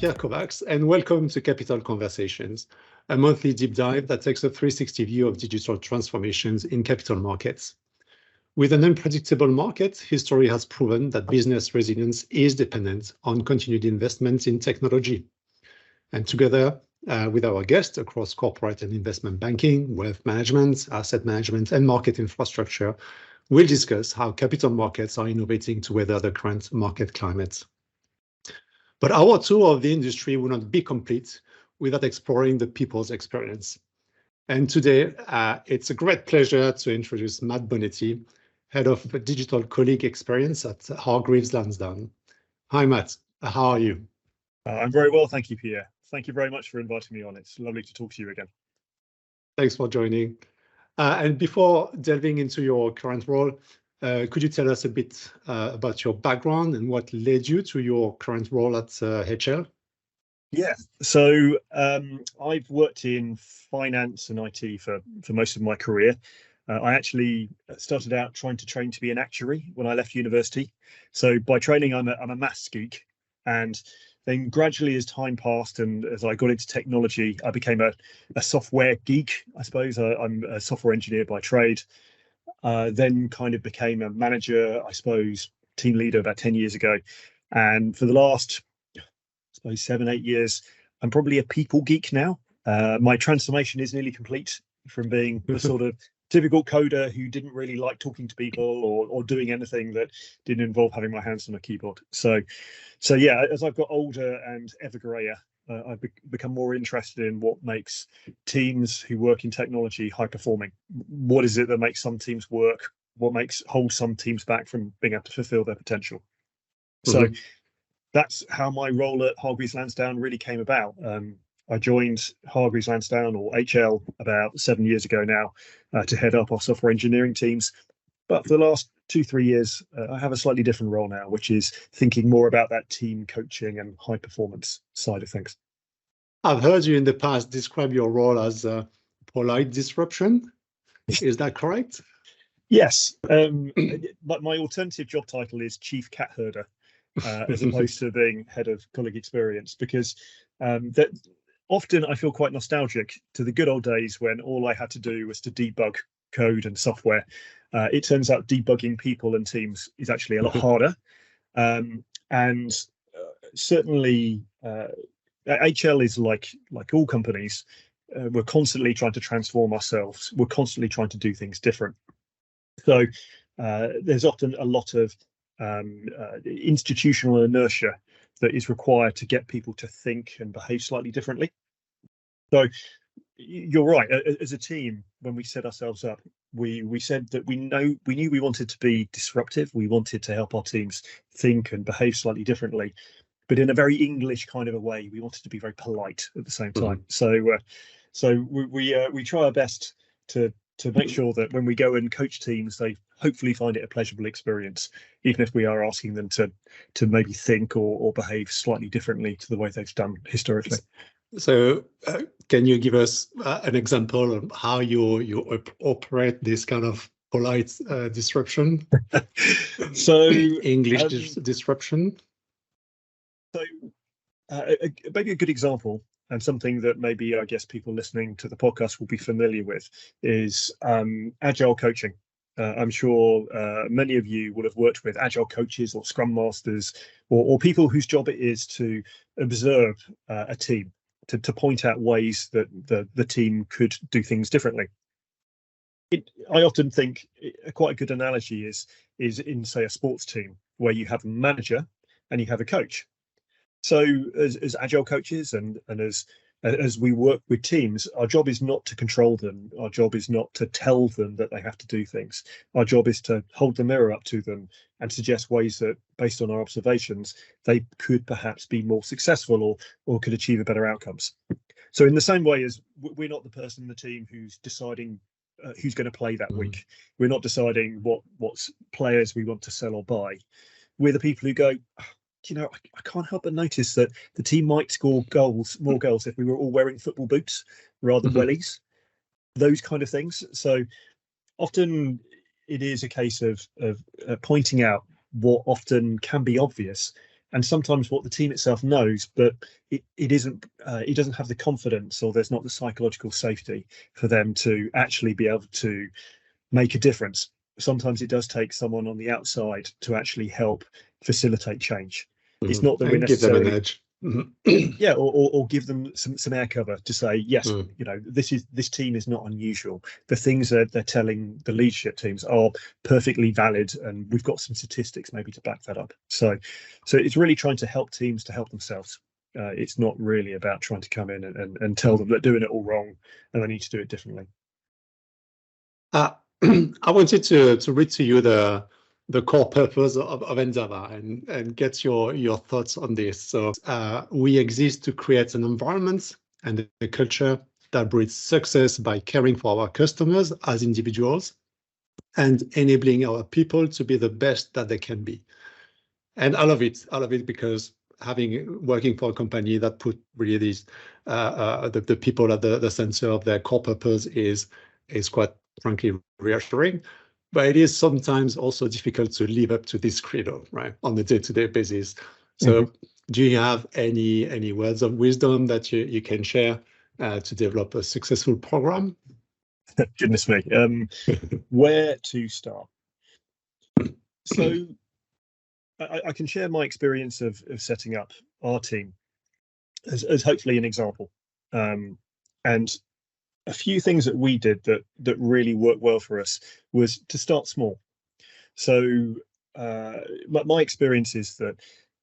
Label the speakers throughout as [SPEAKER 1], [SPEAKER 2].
[SPEAKER 1] Pierre Kovacs, and welcome to Capital Conversations, a monthly deep dive that takes a 360 view of digital transformations in capital markets. With an unpredictable market, history has proven that business resilience is dependent on continued investment in technology. And together with our guests across corporate and investment banking, wealth management, asset management, and market infrastructure, we'll discuss how capital markets are innovating to weather the current market climate. But our tour of the industry will not be complete without exploring the people's experience. And today, it's a great pleasure to introduce Matt Bonetti, Head of Digital Colleague Experience at Hargreaves Lansdown. Hi, Matt. How are you?
[SPEAKER 2] I'm very well, thank you, Pierre. Thank you very much for inviting me on. It's lovely to talk to you again.
[SPEAKER 1] Thanks for joining. And before delving into your current role, could you tell us a bit about your background and what led you to your current role at HL?
[SPEAKER 2] Yeah, so I've worked in finance and IT for most of my career. I actually started out trying to train to be an actuary when I left university. So by training, I'm a maths geek. And then gradually as time passed and as I got into technology, I became a software geek, I suppose. I'm a software engineer by trade. Then kind of became a manager, I suppose, team leader about 10 years ago. And for the last, I suppose, 7-8 years, I'm probably a people geek now. My transformation is nearly complete from being the sort of typical coder who didn't really like talking to people or doing anything that didn't involve having my hands on a keyboard. So yeah, as I've got older and ever grayer, I've become more interested in what makes teams who work in technology high performing. What is it that makes some teams work? What holds some teams back from being able to fulfill their potential? So that's how my role at Hargreaves Lansdown really came about. I joined Hargreaves Lansdown, or HL, about 7 years ago now to head up our software engineering teams. But for the last 2-3 years, I have a slightly different role now, which is thinking more about that team coaching and high performance side of things.
[SPEAKER 1] I've heard you in the past describe your role as polite disruption. Is that correct?
[SPEAKER 2] Yes. But my alternative job title is Chief Cat Herder, as opposed to being Head of Colleague Experience, because that often I feel quite nostalgic to the good old days when all I had to do was to debug code and software. It turns out debugging people and teams is actually a lot harder. And certainly HL is like all companies. We're constantly trying to transform ourselves. We're constantly trying to do things different. So there's often a lot of institutional inertia that is required to get people to think and behave slightly differently. So you're right. As a team, when we set ourselves up, we said that we knew we wanted to be disruptive. We wanted to help our teams think and behave slightly differently, but in a very English kind of a way. We wanted to be very polite at the same time. So we try our best to make sure that when we go and coach teams, they hopefully find it a pleasurable experience, even if we are asking them to maybe think or behave slightly differently to the way they've done historically.
[SPEAKER 1] So can you give us an example of how you operate this kind of polite disruption?
[SPEAKER 2] So
[SPEAKER 1] English disruption?
[SPEAKER 2] So maybe a good example, and something that maybe I guess people listening to the podcast will be familiar with, is agile coaching. I'm sure many of you will have worked with agile coaches or scrum masters or people whose job it is to observe a team, to point out ways that the team could do things differently. I often think quite a good analogy is in, say, a sports team where you have a manager and you have a coach. So as agile coaches and as we work with teams, our job is not to control them. Our job is not to tell them that they have to do things. Our job is to hold the mirror up to them and suggest ways that, based on our observations, they could perhaps be more successful or could achieve better outcomes. So in the same way as we're not the person in the team who's deciding who's going to play that week. We're not deciding what players we want to sell or buy. We're the people who go, I can't help but notice that the team might score more goals if we were all wearing football boots rather than wellies, those kind of things. So often it is a case of pointing out what often can be obvious and sometimes what the team itself knows, but it isn't. It doesn't have the confidence, or there's not the psychological safety for them to actually be able to make a difference. Sometimes it does take someone on the outside to actually help facilitate change. It's not that we're
[SPEAKER 1] And give them an
[SPEAKER 2] necessarily
[SPEAKER 1] edge.
[SPEAKER 2] yeah, or give them some air cover to say, yes, this team is not unusual. The things that they're telling the leadership teams are perfectly valid, and we've got some statistics maybe to back that up. So it's really trying to help teams to help themselves. It's not really about trying to come in and tell them they're doing it all wrong and they need to do it differently.
[SPEAKER 1] I wanted to read to you the core purpose of Endeavour and get your thoughts on this. So we exist to create an environment and a culture that breeds success by caring for our customers as individuals and enabling our people to be the best that they can be. And I love it. I love it because working for a company that put really these the people at the center of their core purpose is quite frankly reassuring. But it is sometimes also difficult to live up to this credo, right, on a day-to-day basis. So do you have any words of wisdom that you can share to develop a successful program?
[SPEAKER 2] Goodness me. Where to start? So I can share my experience of setting up our team as hopefully an example. And a few things that we did that really worked well for us was to start small. So my experience is that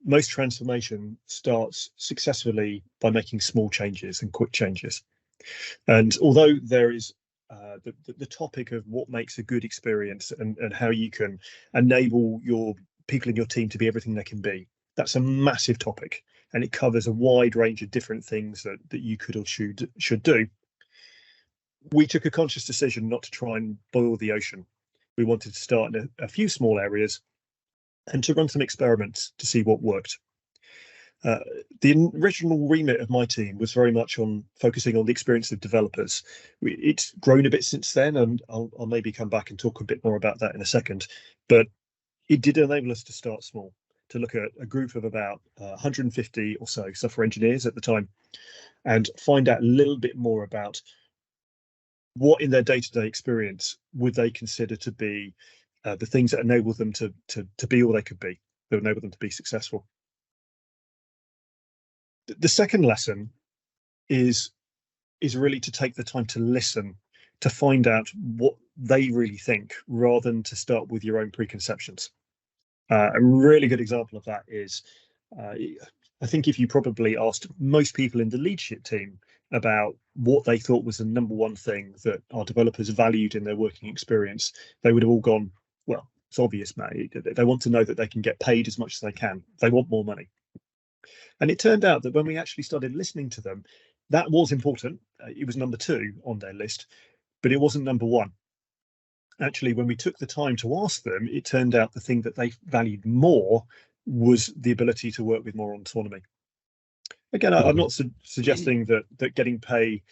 [SPEAKER 2] most transformation starts successfully by making small changes and quick changes. And although there is the topic of what makes a good experience and how you can enable your people in your team to be everything they can be, that's a massive topic, and it covers a wide range of different things that you could or should do. We took a conscious decision not to try and boil the ocean. We wanted to start in a few small areas and to run some experiments to see what worked. The original remit of my team was very much on focusing on the experience of developers. It's grown a bit since then, and I'll maybe come back and talk a bit more about that in a second. But it did enable us to start small, to look at a group of about 150 or so software engineers at the time, and find out a little bit more about what in their day-to-day experience would they consider to be the things that enable them to be all they could be, that enable them to be successful. The second lesson is really to take the time to listen, to find out what they really think, rather than to start with your own preconceptions. A really good example of that is, I think if you probably asked most people in the leadership team about what they thought was the number one thing that our developers valued in their working experience, they would have all gone, well, it's obvious, mate. They want to know that they can get paid as much as they can. They want more money. And it turned out that when we actually started listening to them, that was important. It was number 2 on their list, but it wasn't number 1. Actually, when we took the time to ask them, it turned out the thing that they valued more was the ability to work with more autonomy. Again, I'm not suggesting that getting pay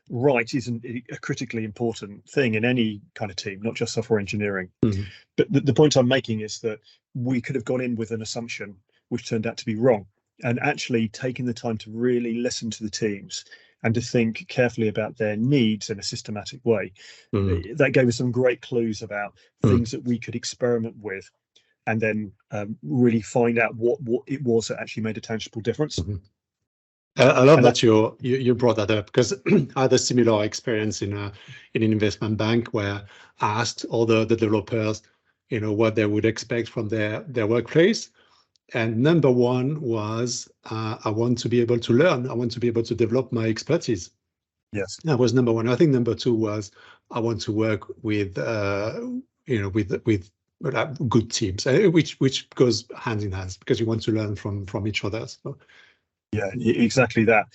[SPEAKER 2] right isn't a critically important thing in any kind of team, not just software engineering. But the point I'm making is that we could have gone in with an assumption which turned out to be wrong, and actually taking the time to really listen to the teams and to think carefully about their needs in a systematic way. That gave us some great clues about things that we could experiment with, and then really find out what it was that actually made a tangible difference.
[SPEAKER 1] I love that you brought that up, because I had a similar experience in an investment bank where I asked all the developers, what they would expect from their workplace. And number 1 was, I want to be able to learn. I want to be able to develop my expertise.
[SPEAKER 2] Yes,
[SPEAKER 1] that was number 1. I think number 2 was, I want to work with good teams, which goes hand in hand, because you want to learn from each other. So.
[SPEAKER 2] Yeah, exactly that.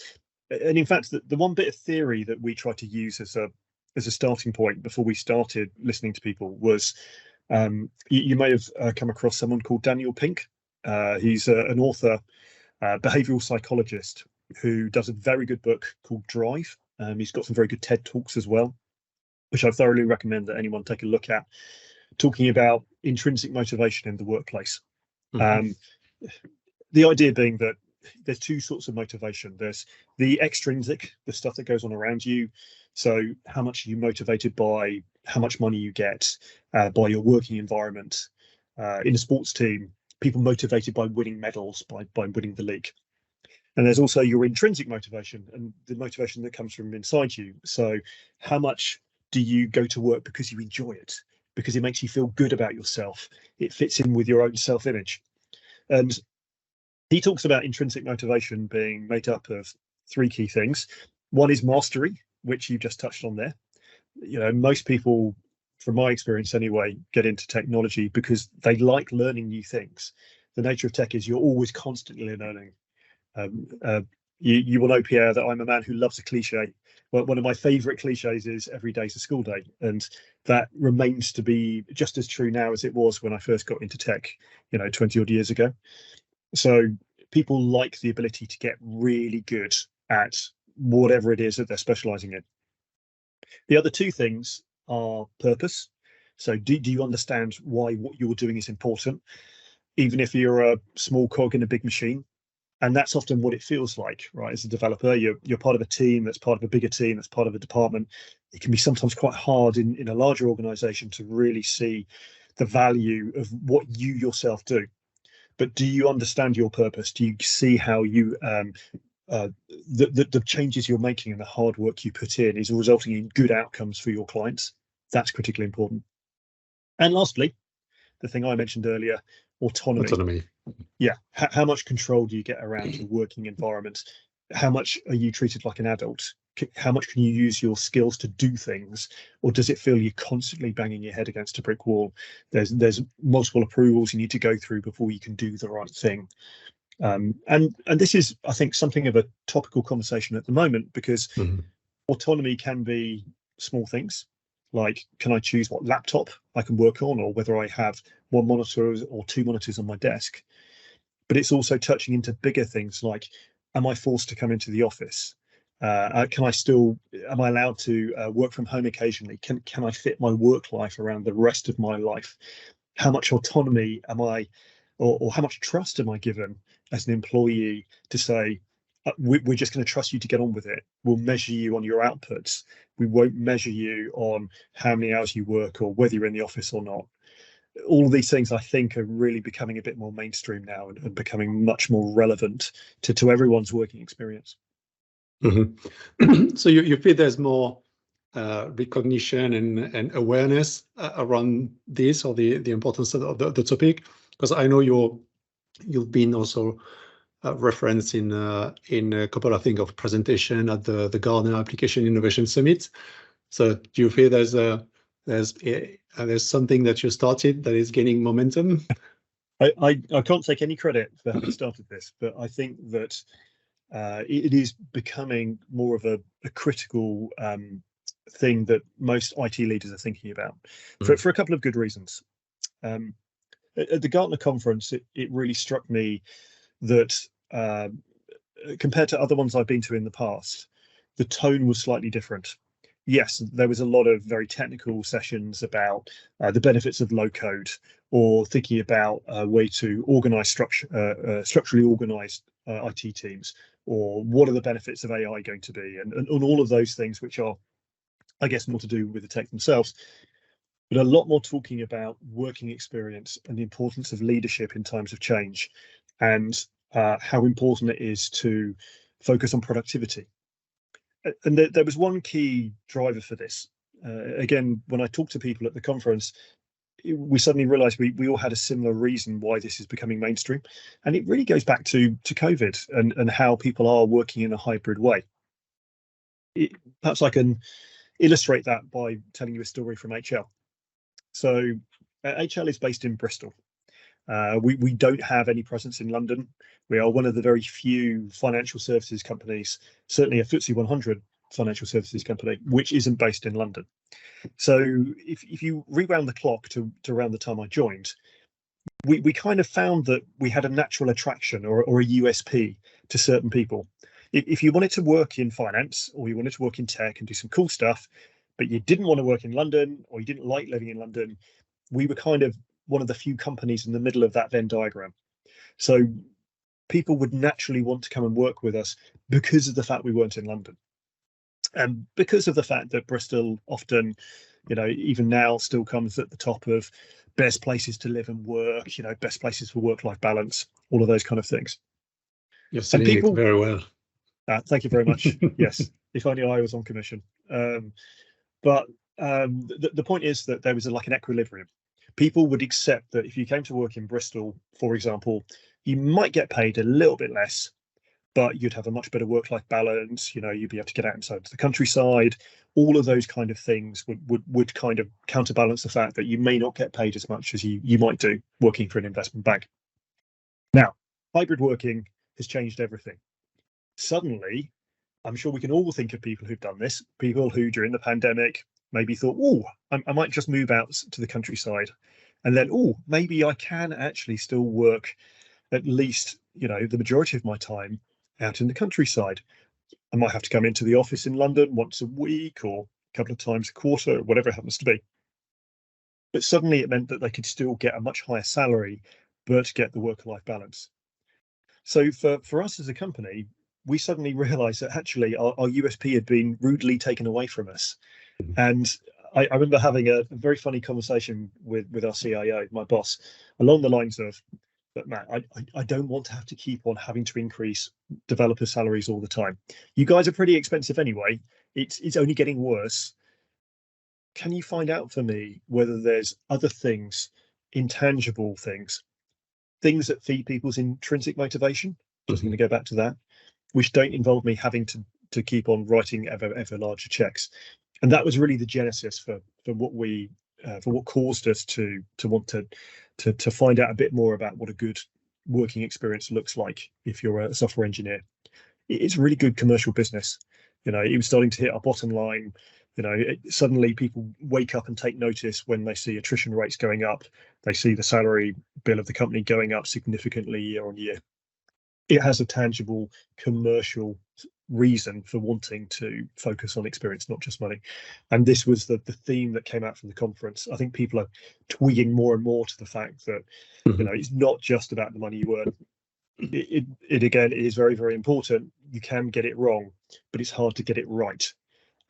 [SPEAKER 2] And in fact, the one bit of theory that we tried to use as a starting point before we started listening to people was, you may have come across someone called Daniel Pink. He's an author, behavioral psychologist, who does a very good book called Drive. He's got some very good TED Talks as well, which I thoroughly recommend that anyone take a look at, talking about intrinsic motivation in the workplace. the idea being that there's two sorts of motivation. There's the extrinsic, the stuff that goes on around you. So how much are you motivated by how much money you get, by your working environment. In a sports team, people motivated by winning medals, by winning the league. And there's also your intrinsic motivation and the motivation that comes from inside you. So how much do you go to work because you enjoy it, because it makes you feel good about yourself? It fits in with your own self-image. And he talks about intrinsic motivation being made up of three key things. One is mastery, which you just touched on there. You know, most people, from my experience anyway, get into technology because they like learning new things. The nature of tech is you're always constantly learning. You will know, Pierre, that I'm a man who loves a cliche. Well, one of my favorite cliches is every day's a school day. And that remains to be just as true now as it was when I first got into tech, 20 odd years ago. So people like the ability to get really good at whatever it is that they're specializing in. The other two things are purpose. So do you understand why what you're doing is important, even if you're a small cog in a big machine? And that's often what it feels like, right? As a developer, you're part of a team that's part of a bigger team, that's part of a department. It can be sometimes quite hard in a larger organization to really see the value of what you yourself do. But do you understand your purpose? Do you see how you the changes you're making and the hard work you put in is resulting in good outcomes for your clients? That's critically important. And lastly, the thing I mentioned earlier, autonomy. Yeah. How much control do you get around your working environment? How much are you treated like an adult? How much can you use your skills to do things? Or does it feel you're constantly banging your head against a brick wall? There's multiple approvals you need to go through before you can do the right thing. And this is, I think, something of a topical conversation at the moment, because autonomy can be small things, like can I choose what laptop I can work on, or whether I have one monitor or two monitors on my desk. But it's also touching into bigger things like, am I forced to come into the office? Am I allowed to work from home occasionally? Can I fit my work life around the rest of my life? How much autonomy am I, or how much trust am I given as an employee to say, we're just going to trust you to get on with it. We'll measure you on your outputs. We won't measure you on how many hours you work or whether you're in the office or not. All of these things, I think, are really becoming a bit more mainstream now and becoming much more relevant to everyone's working experience.
[SPEAKER 1] So you feel there's more recognition and awareness around this, or the importance of the topic? Because I know you've been also referenced in a couple, I think, of presentation at the Gartner Application Innovation Summit. So do you feel there's something that you started that is gaining momentum?
[SPEAKER 2] I can't take any credit for having started this, but I think that it is becoming more of a critical thing that most IT leaders are thinking about for a couple of good reasons. At the Gartner conference, it really struck me that compared to other ones I've been to in the past, the tone was slightly different. Yes, there was a lot of very technical sessions about the benefits of low code, or thinking about a way to organize structurally organized IT teams, or what are the benefits of AI going to be, and all of those things, which are, I guess, more to do with the tech themselves, but a lot more talking about working experience and the importance of leadership in times of change, and how important it is to focus on productivity. And there was one key driver for this. Again, when I talked to people at the conference, we suddenly realized we all had a similar reason why this is becoming mainstream. And it really goes back to COVID and how people are working in a hybrid way. Perhaps I can illustrate that by telling you a story from HL. So HL is based in Bristol. We don't have any presence in London. We are one of the very few financial services companies, certainly a FTSE 100 financial services company, which isn't based in London. So if you rewound the clock to around the time I joined, we kind of found that we had a natural attraction or a USP to certain people. If you wanted to work in finance, or you wanted to work in tech and do some cool stuff, but you didn't want to work in London, or you didn't like living in London, we were kind of one of the few companies in the middle of that Venn diagram. So people would naturally want to come and work with us because of the fact we weren't in London. And because of the fact that Bristol often, even now still comes at the top of best places to live and work, best places for work-life balance, all of those kind of things.
[SPEAKER 1] You're selling it very well.
[SPEAKER 2] Thank you very much. Yes, if only I was on commission. But the point is that there was like an equilibrium. People would accept that if you came to work in Bristol, for example, you might get paid a little bit less, but you'd have a much better work-life balance. You'd be able to get out inside to the countryside. All of those kind of things would kind of counterbalance the fact that you may not get paid as much as you might do working for an investment bank. Now, hybrid working has changed everything. Suddenly, I'm sure we can all think of people who've done this, people who during the pandemic maybe thought, I might just move out to the countryside. And then, maybe I can actually still work at least, the majority of my time out in the countryside. I might have to come into the office in London once a week or a couple of times a quarter, whatever it happens to be. But suddenly it meant that they could still get a much higher salary, but get the work-life balance. So for us as a company, we suddenly realized that actually our USP had been rudely taken away from us. And I remember having a very funny conversation with our CIO, my boss, along the lines of, but Matt, I don't want to have to keep on having to increase developer salaries all the time. You guys are pretty expensive anyway. It's only getting worse. Can you find out for me whether there's other things, intangible things that feed people's intrinsic motivation? Just going to go back to that, which don't involve me having to keep on writing ever larger checks. And that was really the genesis for what caused us to want to find out a bit more about what a good working experience looks like if you're a software engineer. It's really good commercial business. It was starting to hit our bottom line. Suddenly people wake up and take notice when they see attrition rates going up. They see the salary bill of the company going up significantly year on year. It has a tangible commercial reason for wanting to focus on experience, not just money. And this was the theme that came out from the conference. I think people are twigging more and more to the fact that it's not just about the money you earn. It again, it is very, very important. You can get it wrong, but it's hard to get it right.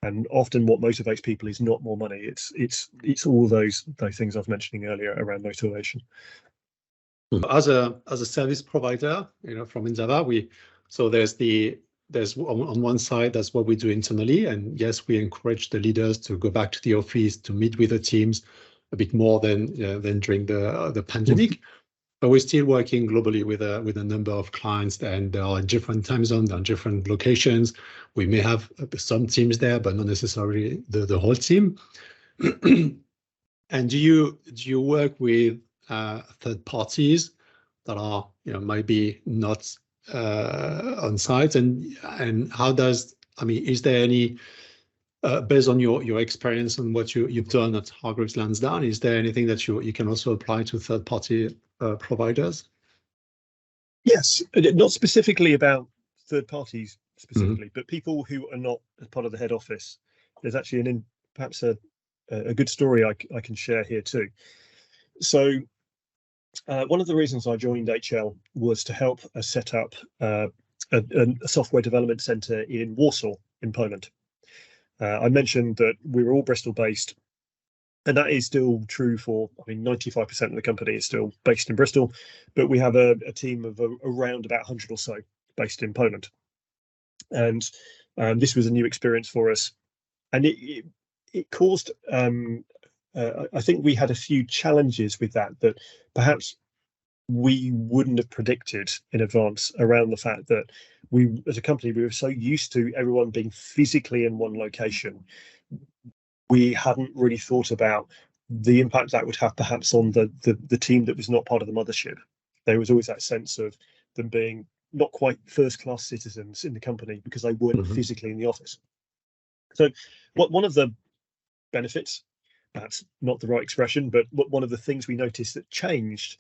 [SPEAKER 2] And often what motivates people is not more money. It's all those things I was mentioning earlier around motivation.
[SPEAKER 1] As a service provider, from Injava, there's on one side, that's what we do internally. And yes, we encourage the leaders to go back to the office to meet with the teams a bit more than during the pandemic. But we're still working globally with a number of clients, and they are in different time zones and different locations. We may have some teams there, but not necessarily the whole team. And do you work with third parties that are maybe not on site, and how is there any based on your experience and what you've done at Hargreaves Lansdown, is there anything that you can also apply to third party providers?
[SPEAKER 2] Yes, not specifically about third parties specifically, but people who are not as part of the head office. There's actually perhaps a good story I can share here too. So one of the reasons I joined HL was to help set up a software development center in Warsaw in Poland. I mentioned that we were all Bristol based, and that is still true 95% of the company is still based in Bristol, but we have a team of around about 100 or so based in Poland. And this was a new experience for us, and it caused I think we had a few challenges with that perhaps we wouldn't have predicted in advance, around the fact that we, as a company, we were so used to everyone being physically in one location. We hadn't really thought about the impact that would have perhaps on the team that was not part of the mothership. There was always that sense of them being not quite first-class citizens in the company because they weren't physically in the office. So one of the benefits, that's not the right expression, but one of the things we noticed that changed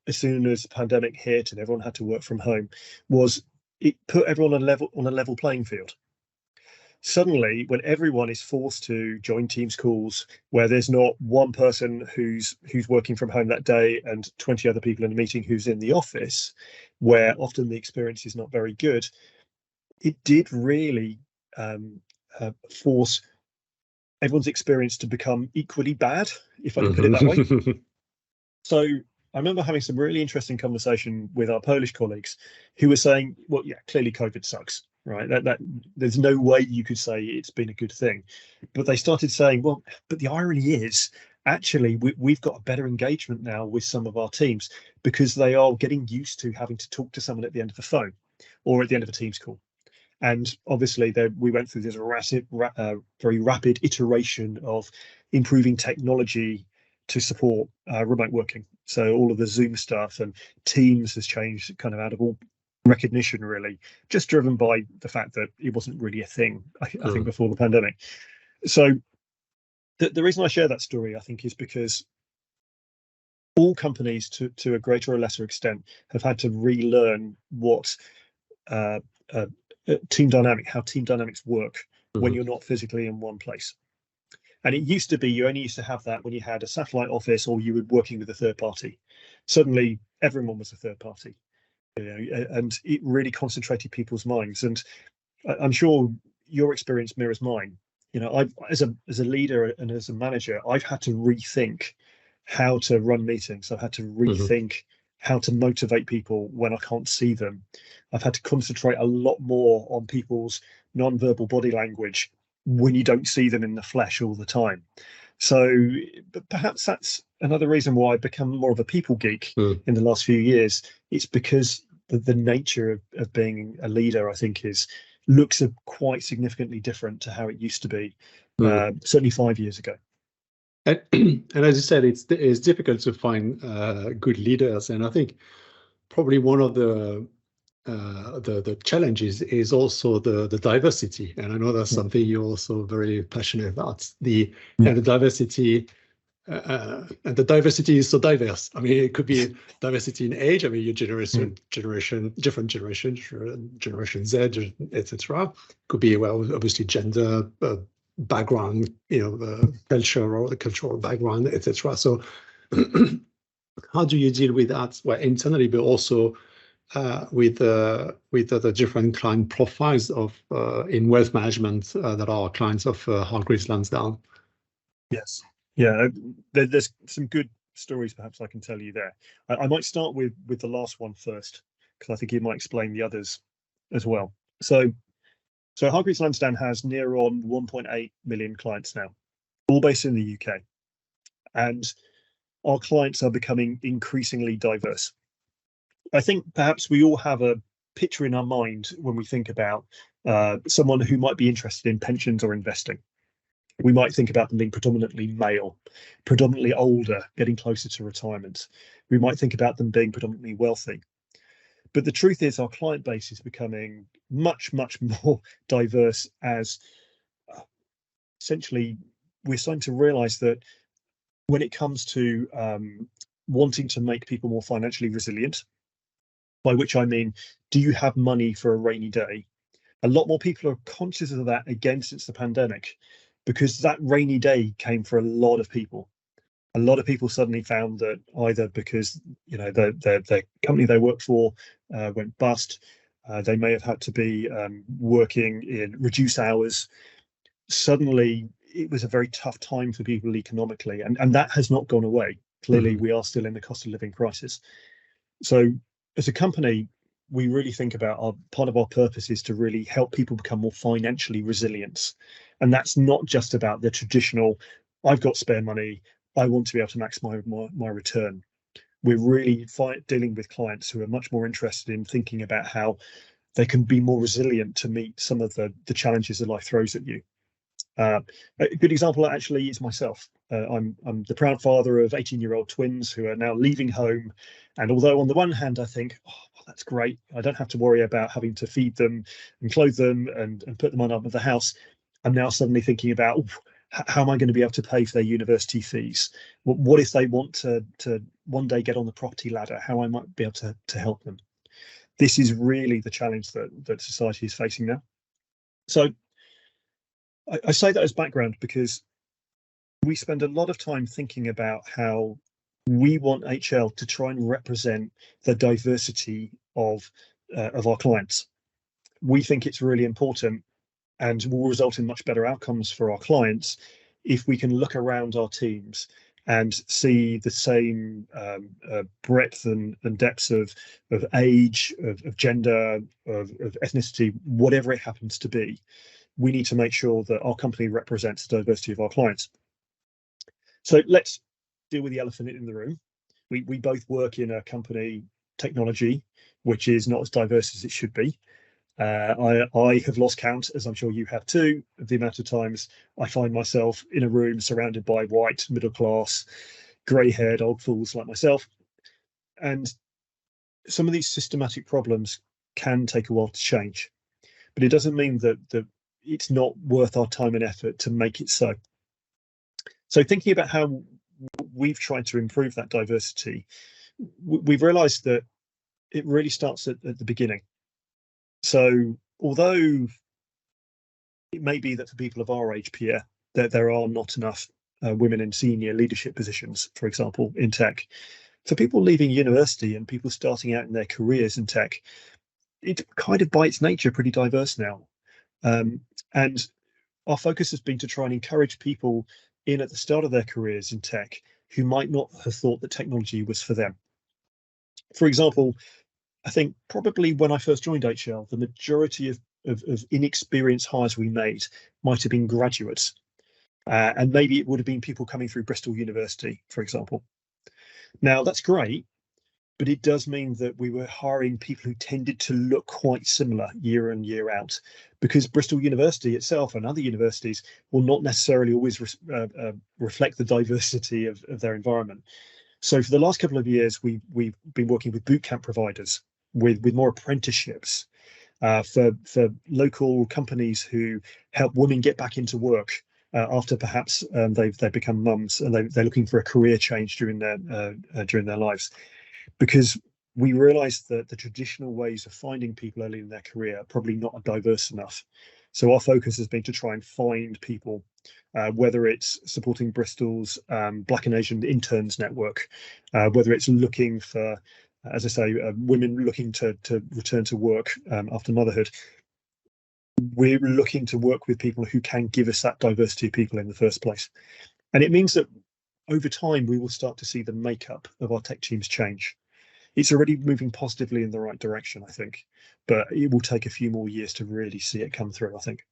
[SPEAKER 2] as soon as the pandemic hit and everyone had to work from home was it put everyone on a level playing field. Suddenly, when everyone is forced to join Teams calls where there's not one person who's working from home that day and 20 other people in a meeting who's in the office, where often the experience is not very good, it did really force everyone's experience to become equally bad, if I can put it that way. So I remember having some really interesting conversation with our Polish colleagues who were saying, well, yeah, clearly COVID sucks, right? That there's no way you could say it's been a good thing. But they started saying, well, but the irony is actually we've got a better engagement now with some of our teams because they are getting used to having to talk to someone at the end of the phone or at the end of a Teams call. And obviously, we went through this very rapid iteration of improving technology to support remote working. So all of the Zoom stuff and Teams has changed kind of out of all recognition, really, just driven by the fact that it wasn't really a thing, I think, before the pandemic. So the reason I share that story, I think, is because all companies, to a greater or lesser extent, have had to relearn what how team dynamics work when you're not physically in one place. And it used to be you only used to have that when you had a satellite office or you were working with a third party. Suddenly, everyone was a third party, and it really concentrated people's minds. And I'm sure your experience mirrors mine. I've as a leader and as a manager, I've had to rethink how to run meetings. I've had to rethink how to motivate people when I can't see them. I've had to concentrate a lot more on people's non-verbal body language when you don't see them in the flesh all the time. So perhaps that's another reason why I've become more of a people geek in the last few years. It's because the nature of being a leader, I think, looks quite significantly different to how it used to be, certainly 5 years ago.
[SPEAKER 1] And as you said, it's difficult to find good leaders, and I think probably one of the challenges is also the diversity, and I know that's something you're also very passionate about. The diversity, and the diversity is so diverse. I mean, it could be diversity in age. I mean, your different generation Z, etc. Could be, well, obviously gender, background, culture or the cultural background, etc. So, how do you deal with that? Well, internally, but also with the different client profiles of in wealth management that are clients of Hargreaves Lansdown.
[SPEAKER 2] Yes, yeah. There's some good stories perhaps I can tell you there. I might start with the last one first because I think it might explain the others as well. So Hargreaves Lansdown has near on 1.8 million clients now, all based in the UK, and our clients are becoming increasingly diverse. I think perhaps we all have a picture in our mind when we think about someone who might be interested in pensions or investing. We might think about them being predominantly male, predominantly older, getting closer to retirement. We might think about them being predominantly wealthy. But the truth is our client base is becoming much, much more diverse as essentially we're starting to realize that when it comes to wanting to make people more financially resilient, by which I mean, do you have money for a rainy day? A lot more people are conscious of that again since the pandemic, because that rainy day came for a lot of people. A lot of people suddenly found that either because their company they work for went bust, they may have had to be working in reduced hours. Suddenly, it was a very tough time for people economically, and that has not gone away. Clearly, we are still in the cost of living crisis. So, as a company, we really think about part of our purpose is to really help people become more financially resilient, and that's not just about the traditional. I've got spare money. I want to be able to maximize my return. We're really dealing with clients who are much more interested in thinking about how they can be more resilient to meet some of the challenges that life throws at you. A good example actually is myself. I'm the proud father of 18-year-old twins who are now leaving home. And although on the one hand, I think, oh, that's great. I don't have to worry about having to feed them and clothe them and put them on top of the house. I'm now suddenly thinking about, oh, how am I going to be able to pay for their university fees? What if they want to one day get on the property ladder? How I might be able to help them? This is really the challenge that society is facing now. So I say that as background because we spend a lot of time thinking about how we want HL to try and represent the diversity of our clients. We think it's really important and will result in much better outcomes for our clients if we can look around our teams and see the same breadth and depths of age, of gender, of ethnicity, whatever it happens to be. We need to make sure that our company represents the diversity of our clients. So let's deal with the elephant in the room. We both work in a company, technology, which is not as diverse as it should be. I have lost count, as I'm sure you have too, of the amount of times I find myself in a room surrounded by white, middle class, grey-haired old fools like myself. And some of these systematic problems can take a while to change, but it doesn't mean that it's not worth our time and effort to make it so. So thinking about how we've tried to improve that diversity, we've realised that it really starts at the beginning. So although it may be that for people of our age, Pierre, that there are not enough women in senior leadership positions, for example, in tech, for people leaving university and people starting out in their careers in tech, it's kind of by its nature pretty diverse now. And our focus has been to try and encourage people in at the start of their careers in tech who might not have thought that technology was for them. For example, I think probably when I first joined HL, the majority of inexperienced hires we made might have been graduates. And maybe it would have been people coming through Bristol University, for example. Now, that's great, but it does mean that we were hiring people who tended to look quite similar year in, year out, because Bristol University itself and other universities will not necessarily always reflect the diversity of their environment. So for the last couple of years, we've been working with bootcamp providers, with more apprenticeships, for local companies who help women get back into work after perhaps they've become mums and they're looking for a career change during their lives. Because we realised that the traditional ways of finding people early in their career are probably not diverse enough. So our focus has been to try and find people, whether it's supporting Bristol's Black and Asian Interns Network, whether it's looking for, as I say, women looking to return to work after motherhood. We're looking to work with people who can give us that diversity of people in the first place. And it means that over time, we will start to see the makeup of our tech teams change. It's already moving positively in the right direction, I think, but it will take a few more years to really see it come through, I think.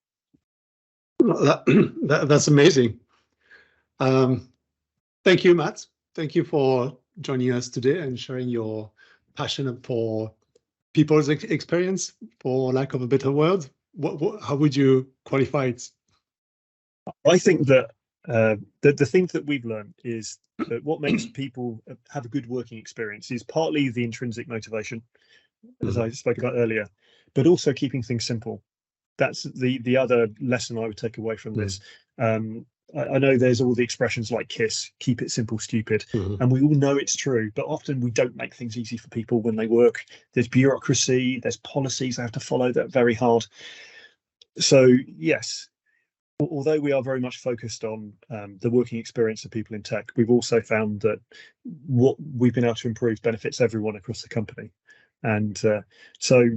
[SPEAKER 1] That's amazing. Thank you, Matt. Thank you for joining us today and sharing your passion for people's experience, for lack of a better word. How would you qualify it?
[SPEAKER 2] I think that the thing that we've learned is that what makes people have a good working experience is partly the intrinsic motivation, as I spoke about earlier, but also keeping things simple. That's the other lesson I would take away from this. I know there's all the expressions like KISS, keep it simple, stupid, and we all know it's true, but often we don't make things easy for people when they work. There's bureaucracy, there's policies they have to follow that are very hard. So yes, although we are very much focused on the working experience of people in tech, we've also found that what we've been able to improve benefits everyone across the company. And so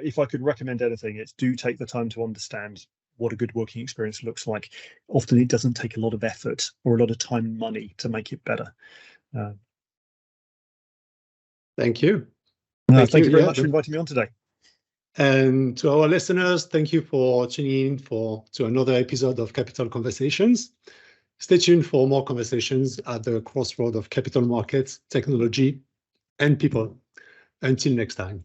[SPEAKER 2] if I could recommend anything, it's do take the time to understand what a good working experience looks like. Often it doesn't take a lot of effort or a lot of time and money to make it better.
[SPEAKER 1] Thank you.
[SPEAKER 2] Thank you very much for inviting me on today.
[SPEAKER 1] And to our listeners, thank you for tuning in to another episode of Capital Conversations. Stay tuned for more conversations at the crossroad of capital markets, technology, and people. Until next time.